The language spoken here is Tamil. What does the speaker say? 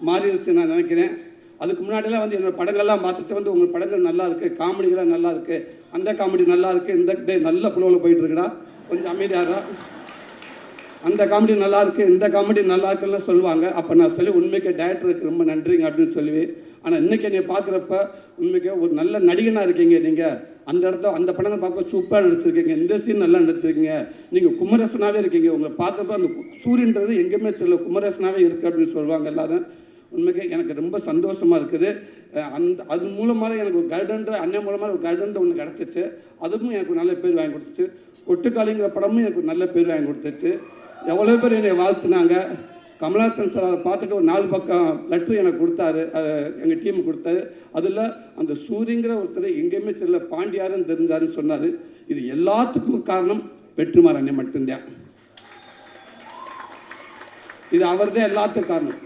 மாறிடுச்சு நான் நினைக்கிறேன். அதுக்கு முன்னாடிலாம் வந்து என்னோடய படங்கள்லாம் பார்த்துட்டு வந்து உங்கள் படங்கள் நல்லா இருக்குது, காமெடிகள்லாம் நல்லா இருக்குது, அந்த காமெடி நல்லா இருக்குது, இந்த டே நல்ல ஃப்ளோவில் போயிட்டுருக்குடா, கொஞ்சம் அமைதியாகிறா, அந்த காமெடி நல்லா இருக்குது, இந்த காமெடி நல்லா இருக்குன்னு சொல்லுவாங்க. அப்போ நான் சொல்லி உண்மைக்கு டேரக்டருக்கு ரொம்ப நன்றிங்க அப்படின்னு சொல்லுவேன். ஆனால் இன்றைக்கி என்னை பார்க்குறப்ப உண்மைக்கு ஒரு நல்ல நடிகனாக இருக்கீங்க. நீங்கள் அந்த இடத்த அந்த படங்கள் பார்க்க சூப்பராக நடிச்சிருக்கீங்க, இந்த சீன் நல்லா நடிச்சிருக்கீங்க, நீங்கள் குமரசனாகவே இருக்கீங்க. உங்களை பார்க்குறப்ப அந்த சூரியன்றது எங்கேயுமே தெரியல, குமரசனாகவே இருக்குது அப்படின்னு சொல்லுவாங்க எல்லாரும். உண்மைக்கு எனக்கு ரொம்ப சந்தோஷமாக இருக்குது. அது மூலமாக எனக்கு ஒரு கருடன்ற அண்ணன் மூலமாக ஒரு கருடன்ற ஒன்று கிடச்சிச்சு. அதுவும் எனக்கு நல்ல பேர் வாங்கி கொடுத்துச்சு. கொட்டுக்காளிங்கிற படமும் எனக்கு நல்ல பேர் வாங்கி கொடுத்துச்சு. எவ்வளோ பேர் என்னை வாழ்த்துனாங்க. கமலஹாசன் சார் அதை பார்த்துட்டு ஒரு 4 பக்கம் லெட்ரு எனக்கு கொடுத்தாரு, எங்கள் டீமுக்கு கொடுத்தாரு. அதில் அந்த சூரியங்கிற ஒருத்தர் எங்கேயுமே தெரியல, பாண்டியாருன்னு தெரிஞ்சாருன்னு சொன்னார். இது எல்லாத்துக்கும் காரணம் வெற்றிமாறன் மட்டும்தான். இது அவர் தான் எல்லாத்துக்கும் காரணம்.